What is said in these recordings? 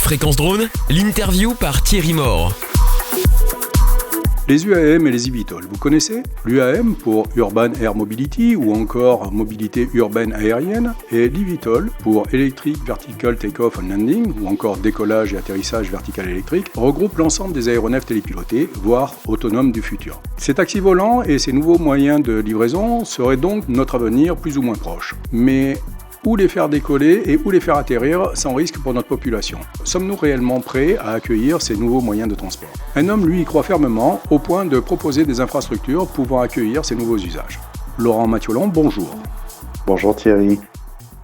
Fréquence Drone, l'interview par Thierry Maure. Les UAM et les eVTOL, vous connaissez? L'UAM pour Urban Air Mobility ou encore mobilité urbaine aérienne et l'eVTOL pour Electric Vertical Takeoff and Landing ou encore décollage et atterrissage vertical électrique regroupe l'ensemble des aéronefs télépilotés, voire autonomes du futur. Ces taxis volants et ces nouveaux moyens de livraison seraient donc notre avenir plus ou moins proche. Mais où les faire décoller et où les faire atterrir sans risque pour notre population? Sommes-nous réellement prêts à accueillir ces nouveaux moyens de transport? Un homme, lui, y croit fermement, au point de proposer des infrastructures pouvant accueillir ces nouveaux usages. Laurent Mathiolon, bonjour. Bonjour Thierry.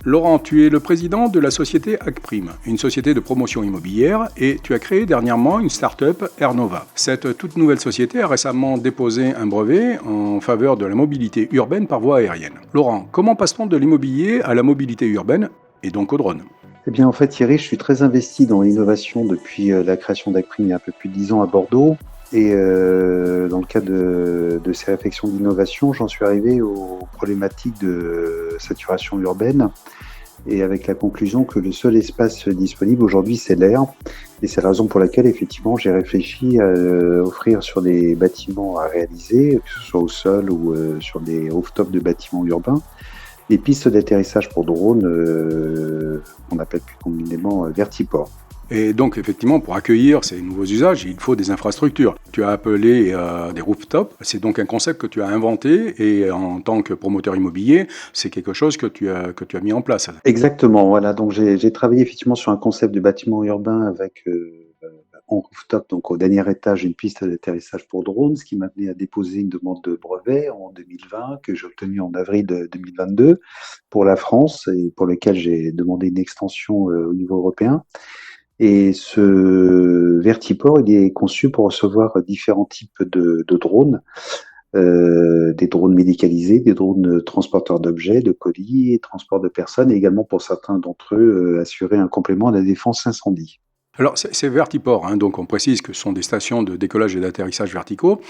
Laurent, tu es le président de la société Acprime, une société de promotion immobilière, et tu as créé dernièrement une start-up Airnova. Cette toute nouvelle société a récemment déposé un brevet en faveur de la mobilité urbaine par voie aérienne. Laurent, comment passe-t-on de l'immobilier à la mobilité urbaine et donc au drone? Eh bien en fait Thierry, je suis très investi dans l'innovation depuis la création d'Acprime il y a un peu plus de 10 ans à Bordeaux. Et dans le cadre de ces réflexions d'innovation, j'en suis arrivé aux problématiques de saturation urbaine et avec la conclusion que le seul espace disponible aujourd'hui, c'est l'air. Et c'est la raison pour laquelle, effectivement, j'ai réfléchi à offrir sur des bâtiments à réaliser, que ce soit au sol ou sur des rooftops de bâtiments urbains, des pistes d'atterrissage pour drones, qu'on appelle plus communément vertiports. Et donc, effectivement, pour accueillir ces nouveaux usages, il faut des infrastructures. Tu as appelé des rooftops. C'est donc un concept que tu as inventé et en tant que promoteur immobilier, c'est quelque chose que tu as mis en place. Exactement, voilà. Donc, j'ai travaillé effectivement sur un concept de bâtiment urbain avec en rooftop, donc au dernier étage, une piste d'atterrissage pour drones, ce qui m'a amené à déposer une demande de brevet en 2020 que j'ai obtenue en avril 2022 pour la France et pour lequel j'ai demandé une extension au niveau européen. Et ce vertiport, il est conçu pour recevoir différents types de drones, des drones médicalisés, des drones transporteurs d'objets, de colis et transport de personnes, et également pour certains d'entre eux, assurer un complément à la défense incendie. Alors, ces vertiports, donc on précise que ce sont des stations de décollage et d'atterrissage verticaux,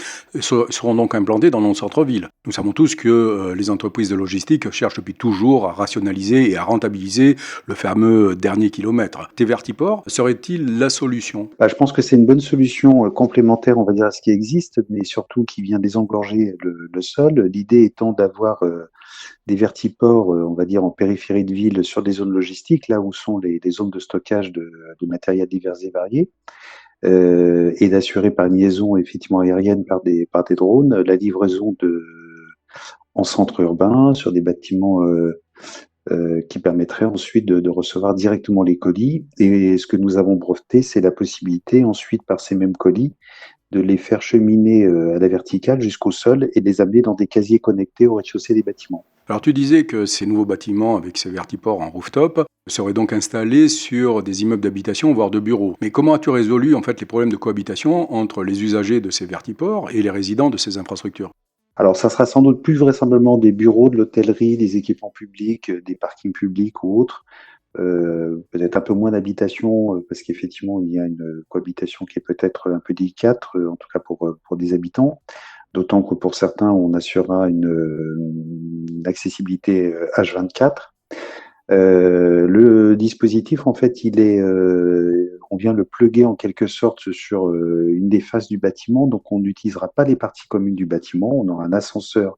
seront donc implantés dans nos centres-villes. Nous savons tous que les entreprises de logistique cherchent depuis toujours à rationaliser et à rentabiliser le fameux dernier kilomètre. Tes vertiports seraient-ils la solution? Je pense que c'est une bonne solution complémentaire, on va dire, à ce qui existe, mais surtout qui vient désengorger le sol. L'idée étant d'avoir des vertiports, on va dire, en périphérie de ville sur des zones logistiques, là où sont les zones de stockage de matériel divers et variés, et d'assurer par liaison effectivement aérienne par des drones la livraison en centre urbain sur des bâtiments qui permettrait ensuite de recevoir directement les colis. Et ce que nous avons breveté, c'est la possibilité ensuite par ces mêmes colis de les faire cheminer à la verticale jusqu'au sol et de les amener dans des casiers connectés au rez-de-chaussée des bâtiments. Alors tu disais que ces nouveaux bâtiments avec ces vertiports en rooftop seraient donc installés sur des immeubles d'habitation voire de bureaux. Mais comment as-tu résolu en fait les problèmes de cohabitation entre les usagers de ces vertiports et les résidents de ces infrastructures? Alors, ça sera sans doute plus vraisemblablement des bureaux, de l'hôtellerie, des équipements publics, des parkings publics ou autres. Peut-être un peu moins d'habitation, parce qu'effectivement, il y a une cohabitation qui est peut-être un peu délicate, en tout cas pour des habitants. D'autant que pour certains, on assurera une accessibilité H24. Le dispositif, en fait, on vient le plugger en quelque sorte sur une des faces du bâtiment, donc on n'utilisera pas les parties communes du bâtiment, on aura un ascenseur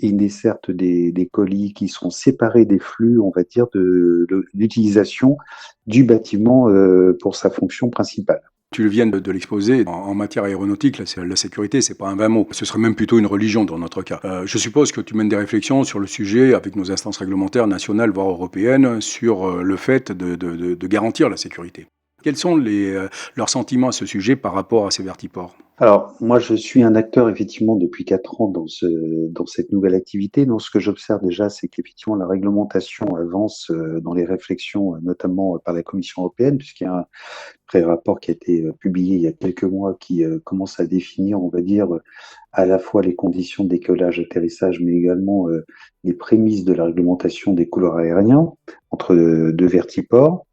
et une desserte des colis qui sont séparés des flux, on va dire, de l'utilisation du bâtiment pour sa fonction principale. Tu viens de l'exposer, en matière aéronautique, la sécurité, c'est pas un vain mot. Ce serait même plutôt une religion dans notre cas. Je suppose que tu mènes des réflexions sur le sujet avec nos instances réglementaires nationales, voire européennes, sur le fait de garantir la sécurité. Quels sont leurs sentiments à ce sujet par rapport à ces vertiports? Alors, moi, je suis un acteur, effectivement, depuis 4 ans dans cette nouvelle activité. Donc, ce que j'observe déjà, c'est qu'effectivement, la réglementation avance dans les réflexions, notamment par la Commission européenne, puisqu'il y a un pré-rapport qui a été publié il y a quelques mois qui commence à définir, on va dire, à la fois les conditions de décollage, atterrissage, mais également les prémices de la réglementation des couloirs aériens entre deux vertiports.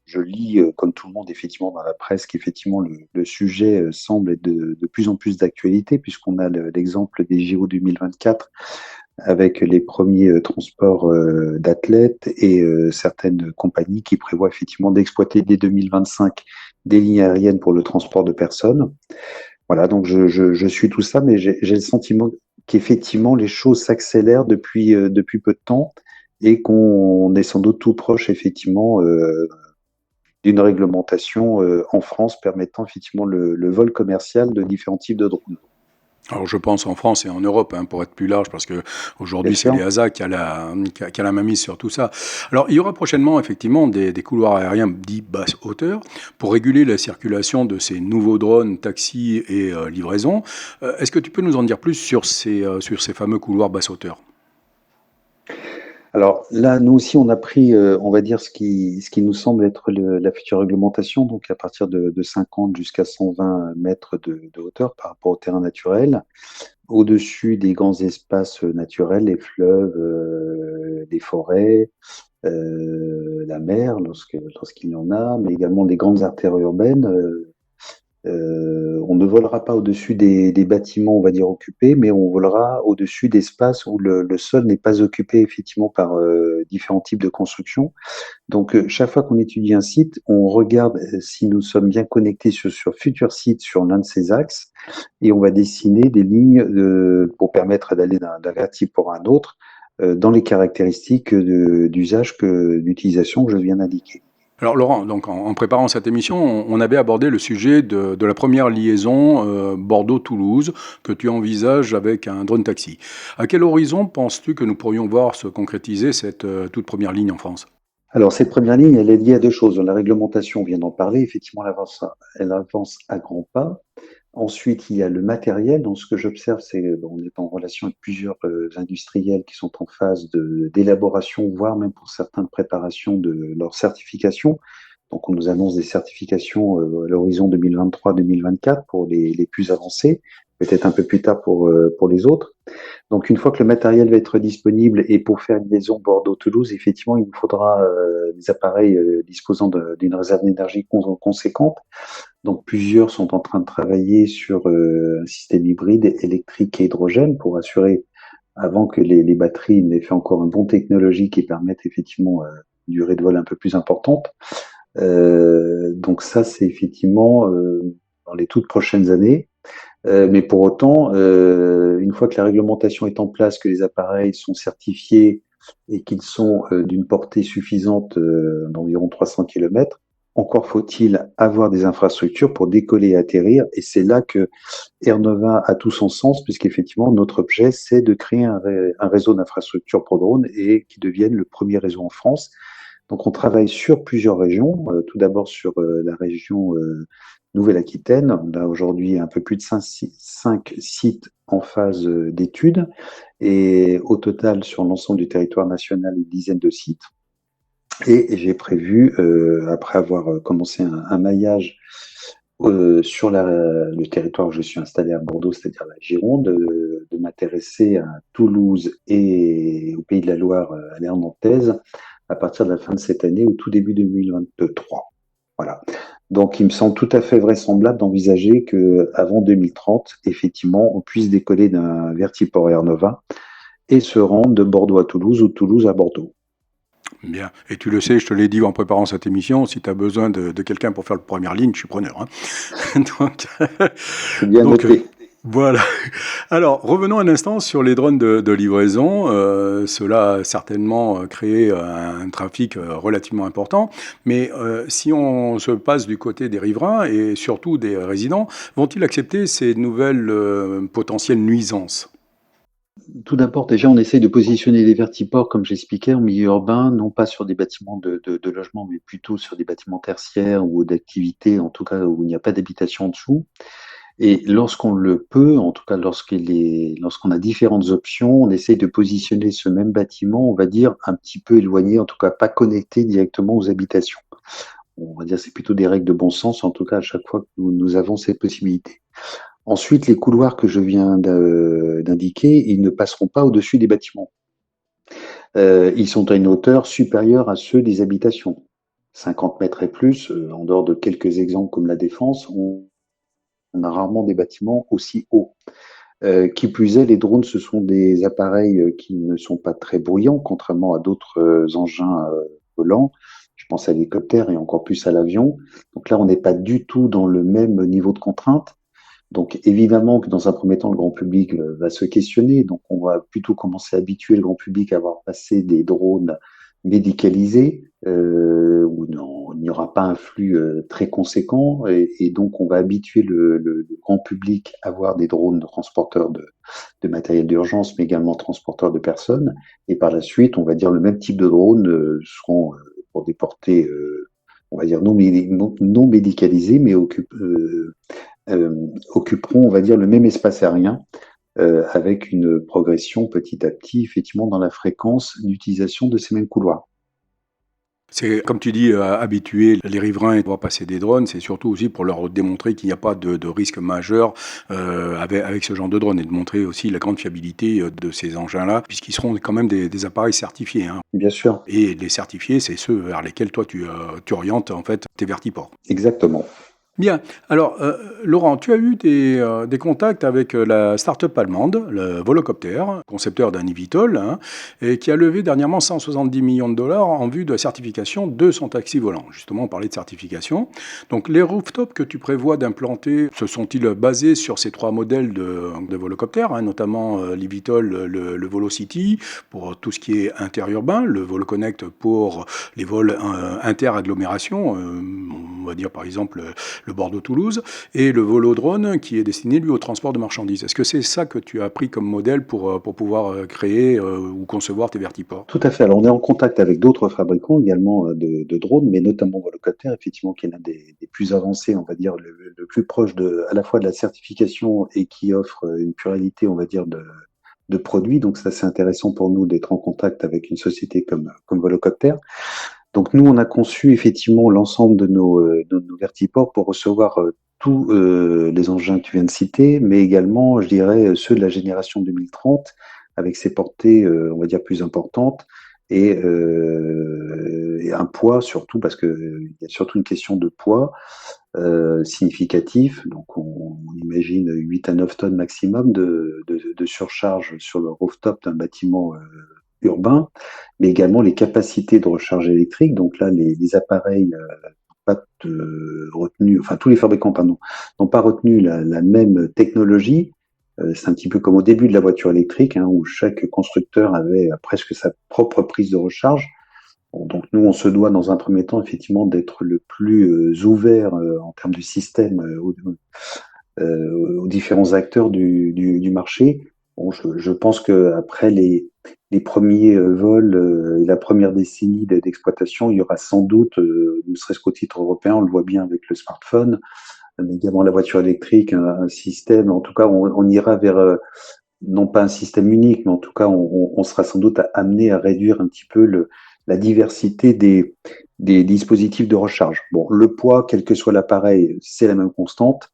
Je lis, comme tout le monde, effectivement, dans la presse, qu'effectivement, le sujet semble être de plus en plus d'actualité, puisqu'on a l'exemple des JO 2024 avec les premiers transports d'athlètes et certaines compagnies qui prévoient effectivement d'exploiter dès 2025 des lignes aériennes pour le transport de personnes. Voilà, donc je suis tout ça, mais j'ai le sentiment qu'effectivement les choses s'accélèrent depuis peu de temps et qu'on est sans doute tout proche effectivement d'une réglementation en France permettant effectivement le vol commercial de différents types de drones. Alors je pense en France et en Europe, hein, pour être plus large, parce que Bien aujourd'hui c'est sûr. l'EASA qui a la mainmise sur tout ça. Alors il y aura prochainement effectivement des couloirs aériens dits basse hauteur pour réguler la circulation de ces nouveaux drones, taxis et livraisons. Est-ce que tu peux nous en dire plus sur ces fameux couloirs basse hauteur? Alors là, nous aussi, on a pris, on va dire, ce qui nous semble être la future réglementation, donc à partir de 50 jusqu'à 120 mètres de hauteur par rapport au terrain naturel, au-dessus des grands espaces naturels, les fleuves, les forêts, la mer, lorsqu'il y en a, mais également des grandes artères urbaines. On ne volera pas au-dessus des bâtiments, on va dire, occupés, mais on volera au-dessus d'espaces où le sol n'est pas occupé effectivement par différents types de constructions. Donc, chaque fois qu'on étudie un site, on regarde si nous sommes bien connectés sur futur site sur l'un de ces axes et on va dessiner des lignes pour permettre d'aller d'un vertiport à un autre dans les caractéristiques d'usage d'utilisation que je viens d'indiquer. Alors Laurent, donc en préparant cette émission, on avait abordé le sujet de la première liaison Bordeaux-Toulouse que tu envisages avec un drone taxi. À quel horizon penses-tu que nous pourrions voir se concrétiser cette toute première ligne en France? Alors, cette première ligne, elle est liée à deux choses. La réglementation, on vient d'en parler. Effectivement, elle avance à grands pas. Ensuite, il y a le matériel. Donc, ce que j'observe, c'est on est en relation avec plusieurs industriels qui sont en phase d'élaboration, voire même pour certains de préparation de leur certification. Donc, on nous annonce des certifications à l'horizon 2023-2024 pour les plus avancés, peut-être un peu plus tard pour les autres. Donc, une fois que le matériel va être disponible et pour faire une liaison Bordeaux-Toulouse, effectivement, il nous faudra des appareils disposant d'une réserve d'énergie conséquente. Donc, plusieurs sont en train de travailler sur un système hybride électrique et hydrogène pour assurer, avant que les batteries n'aient fait encore un bond technologique qui permette effectivement une durée de vol un peu plus importante. Donc ça, c'est effectivement dans les toutes prochaines années. Mais pour autant, une fois que la réglementation est en place, que les appareils sont certifiés et qu'ils sont d'une portée suffisante d'environ 300 km, encore faut-il avoir des infrastructures pour décoller et atterrir. Et c'est là que Air Nova a tout son sens, puisqu'effectivement, notre objet, c'est de créer un réseau d'infrastructures pour drones et qui devienne le premier réseau en France. Donc, on travaille sur plusieurs régions. Tout d'abord sur la région Nouvelle-Aquitaine. On a aujourd'hui un peu plus de 5 sites en phase d'étude et au total, sur l'ensemble du territoire national, une dizaine de sites. Et j'ai prévu, après avoir commencé un maillage sur le territoire où je suis installé à Bordeaux, c'est-à-dire la Gironde, de m'intéresser à Toulouse et au Pays de la Loire, à l'aire nantaise, à partir de la fin de cette année, au tout début 2023. Voilà. Donc, il me semble tout à fait vraisemblable d'envisager que avant 2030, effectivement, on puisse décoller d'un vertiport Air Nova et se rendre de Bordeaux à Toulouse ou de Toulouse à Bordeaux. Bien. Et tu le sais, je te l'ai dit en préparant cette émission, si tu as besoin de quelqu'un pour faire la première ligne, je suis preneur, hein. Donc, C'est bien noté. voilà. Alors, revenons un instant sur les drones de livraison. Cela a certainement créé un trafic relativement important. Mais si on se passe du côté des riverains et surtout des résidents, vont-ils accepter ces nouvelles potentielles nuisances? Tout d'abord, déjà, on essaye de positionner les vertiports, comme j'expliquais, en milieu urbain, non pas sur des bâtiments de logement, mais plutôt sur des bâtiments tertiaires ou d'activités, en tout cas où il n'y a pas d'habitation en dessous. Et lorsqu'on le peut, en tout cas lorsqu'on a différentes options, on essaye de positionner ce même bâtiment, on va dire, un petit peu éloigné, en tout cas pas connecté directement aux habitations. On va dire c'est plutôt des règles de bon sens, en tout cas à chaque fois que nous avons cette possibilité. Ensuite, les couloirs que je viens d'indiquer, ils ne passeront pas au-dessus des bâtiments. Ils sont à une hauteur supérieure à ceux des habitations. 50 mètres et plus, en dehors de quelques exemples comme la Défense, on a rarement des bâtiments aussi hauts. Qui plus est, les drones, ce sont des appareils qui ne sont pas très bruyants, contrairement à d'autres engins volants. Je pense à l'hélicoptère et encore plus à l'avion. Donc là, on n'est pas du tout dans le même niveau de contrainte. Donc évidemment que dans un premier temps, le grand public va se questionner. Donc on va plutôt commencer à habituer le grand public à voir passer des drones médicalisés où il n'y aura pas un flux très conséquent. Et donc on va habituer le grand public à voir des drones transporteurs de matériel d'urgence, mais également transporteurs de personnes. Et par la suite, on va dire le même type de drones seront pour des portées, on va dire non médicalisées, mais occuperont, on va dire, le même espace aérien avec une progression petit à petit, effectivement, dans la fréquence d'utilisation de ces mêmes couloirs. C'est comme tu dis, habituer les riverains à voir passer des drones, c'est surtout aussi pour leur démontrer qu'il n'y a pas de risque majeur avec ce genre de drone et de montrer aussi la grande fiabilité de ces engins-là, puisqu'ils seront quand même des appareils certifiés. Hein. Bien sûr. Et les certifiés, c'est ceux vers lesquels toi tu orientes en fait tes vertiports. Exactement. Bien. Alors, Laurent, tu as eu des contacts avec la start-up allemande, le Volocopter, concepteur d'un eVTOL, hein, et qui a levé dernièrement 170 millions de dollars en vue de la certification de son taxi volant. Justement, on parlait de certification. Donc, les rooftops que tu prévois d'implanter, se sont-ils basés sur ces 3 modèles de Volocopter, hein, notamment l'eVTOL, le VoloCity, pour tout ce qui est interurbain, le VoloConnect pour les vols interagglomération, on va dire par exemple le Bordeaux-Toulouse, et le Volodrone qui est destiné, lui, au transport de marchandises. Est-ce que c'est ça que tu as pris comme modèle pour pouvoir créer ou concevoir tes vertiports? Tout à fait. Alors, on est en contact avec d'autres fabricants également de drones, mais notamment Volocopter, effectivement, qui est l'un des plus avancés, on va dire, le plus proche à la fois de la certification et qui offre une pluralité, on va dire, de produits. Donc, ça, c'est intéressant pour nous d'être en contact avec une société comme Volocopter. Donc nous, on a conçu effectivement l'ensemble de nos vertiports pour recevoir tous les engins que tu viens de citer, mais également, je dirais, ceux de la génération 2030, avec ses portées, on va dire, plus importantes, et un poids surtout, parce que il y a surtout une question de poids significatif. Donc on imagine 8 à 9 tonnes maximum de surcharge sur le rooftop d'un bâtiment urbain, mais également les capacités de recharge électrique. Donc là, les appareils pas retenu, enfin tous les fabricants, pardon, n'ont pas retenu la même technologie. C'est un petit peu comme au début de la voiture électrique, hein, où chaque constructeur avait presque sa propre prise de recharge. Bon, donc nous, on se doit dans un premier temps effectivement d'être le plus ouvert en termes de système aux différents acteurs du marché. Bon, je pense que après les premiers vols et la première décennie d'exploitation, il y aura sans doute, ne serait-ce qu'au titre européen, on le voit bien avec le smartphone, mais également la voiture électrique, un système. En tout cas, on ira vers non pas un système unique, mais en tout cas, on sera sans doute amené à réduire un petit peu la diversité des dispositifs de recharge. Bon, le poids, quel que soit l'appareil, c'est la même constante.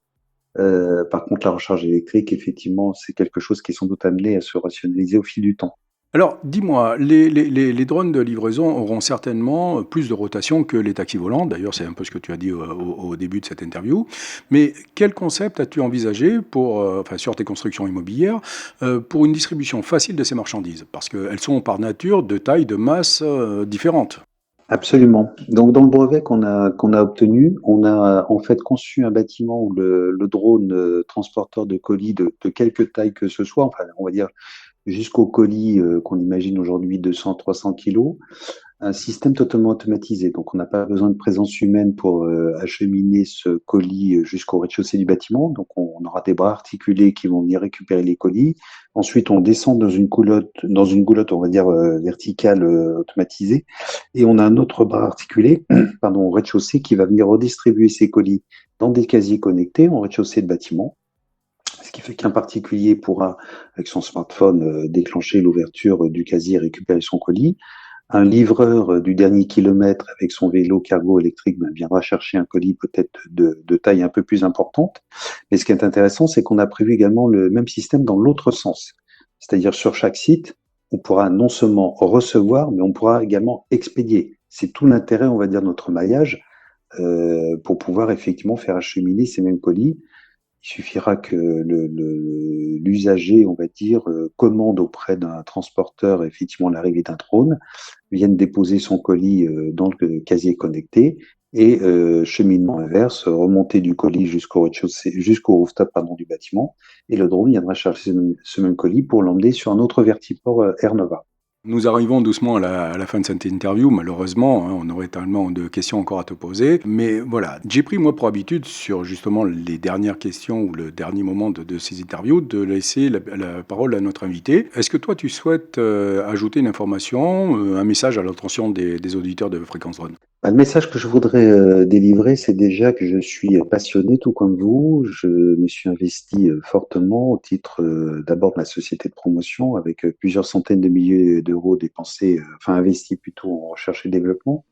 Par contre, la recharge électrique, effectivement, c'est quelque chose qui est sans doute amené à se rationaliser au fil du temps. Alors, dis-moi, les drones de livraison auront certainement plus de rotation que les taxis volants. D'ailleurs, c'est un peu ce que tu as dit au début de cette interview. Mais quel concept as-tu envisagé sur tes constructions immobilières pour une distribution facile de ces marchandises? Parce qu'elles sont par nature de taille, de masse différentes. Absolument. Donc, dans le brevet qu'on a obtenu, on a en fait conçu un bâtiment où le drone transporteur de colis de quelque taille que ce soit, enfin, on va dire jusqu'au colis qu'on imagine aujourd'hui 200-300 kilos, un système totalement automatisé. Donc, on n'a pas besoin de présence humaine pour acheminer ce colis jusqu'au rez-de-chaussée du bâtiment. Donc, on aura des bras articulés qui vont venir récupérer les colis. Ensuite, on descend dans une goulotte, on va dire verticale automatisée, et on a un autre bras articulé, pardon, au rez-de-chaussée qui va venir redistribuer ces colis dans des casiers connectés au rez-de-chaussée de bâtiment. Ce qui fait qu'un particulier pourra, avec son smartphone, déclencher l'ouverture du casier et récupérer son colis. Un livreur du dernier kilomètre avec son vélo cargo électrique viendra chercher un colis peut-être de taille un peu plus importante. Mais ce qui est intéressant, c'est qu'on a prévu également le même système dans l'autre sens. C'est-à-dire sur chaque site, on pourra non seulement recevoir, mais on pourra également expédier. C'est tout l'intérêt, on va dire, de notre maillage pour pouvoir effectivement faire acheminer ces mêmes colis Il suffira que l'usager, on va dire, commande auprès d'un transporteur effectivement l'arrivée d'un drone, vienne déposer son colis dans le casier connecté et cheminement inverse, remonter du colis jusqu'au rez-de-chaussée, jusqu'au rooftop du bâtiment, et le drone viendra chercher ce même colis pour l'emmener sur un autre vertiport Air Nova. Nous arrivons doucement à la fin de cette interview, malheureusement, on aurait tellement de questions encore à te poser, mais voilà, j'ai pris moi pour habitude sur justement les dernières questions ou le dernier moment de ces interviews de laisser la parole à notre invité. Est-ce que toi tu souhaites ajouter une information, un message à l'attention des auditeurs de Fréquence Drone ? Le message que je voudrais délivrer, c'est déjà que je suis passionné tout comme vous. Je me suis investi fortement au titre d'abord de la société de promotion avec plusieurs centaines de milliers d'euros dépensés, investis plutôt en recherche et développement.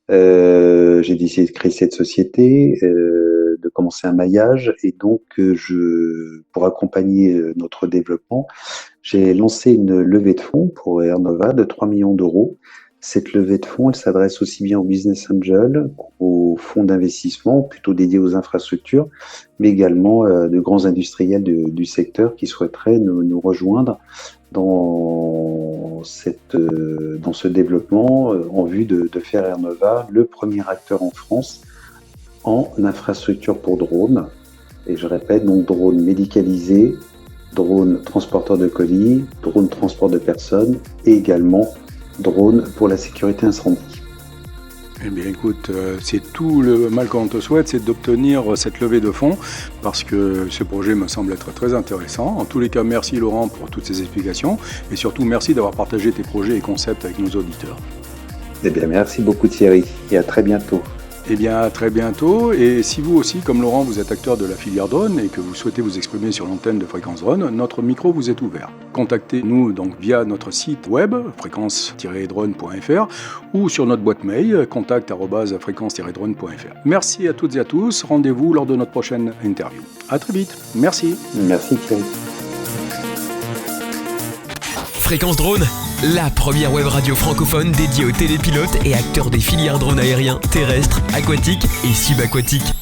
J'ai décidé de créer cette société, de commencer un maillage et donc pour accompagner notre développement, j'ai lancé une levée de fonds pour Air Nova de 3 millions d'euros. Cette levée de fonds, elle s'adresse aussi bien aux business angels, aux fonds d'investissement, plutôt dédiés aux infrastructures, mais également de grands industriels du secteur qui souhaiteraient nous rejoindre dans ce développement en vue de faire Air Nova le premier acteur en France en infrastructure pour drones. Et je répète, donc drone médicalisé, drone transporteur de colis, drone transport de personnes et également drone pour la sécurité incendie. Eh bien écoute, c'est tout le mal qu'on te souhaite, c'est d'obtenir cette levée de fonds parce que ce projet me semble être très intéressant. En tous les cas, merci Laurent pour toutes ces explications et surtout merci d'avoir partagé tes projets et concepts avec nos auditeurs. Eh bien merci beaucoup Thierry et à très bientôt. Eh bien, à très bientôt. Et si vous aussi, comme Laurent, vous êtes acteur de la filière drone et que vous souhaitez vous exprimer sur l'antenne de Fréquence Drone, notre micro vous est ouvert. Contactez-nous donc via notre site web, fréquence-drone.fr, ou sur notre boîte mail, contact@fréquence-drone.fr. Merci à toutes et à tous. Rendez-vous lors de notre prochaine interview. À très vite. Merci. Merci Thierry. Fréquence Drone, la première web radio francophone dédiée aux télépilotes et acteurs des filières drones aériens, terrestres, aquatiques et subaquatiques.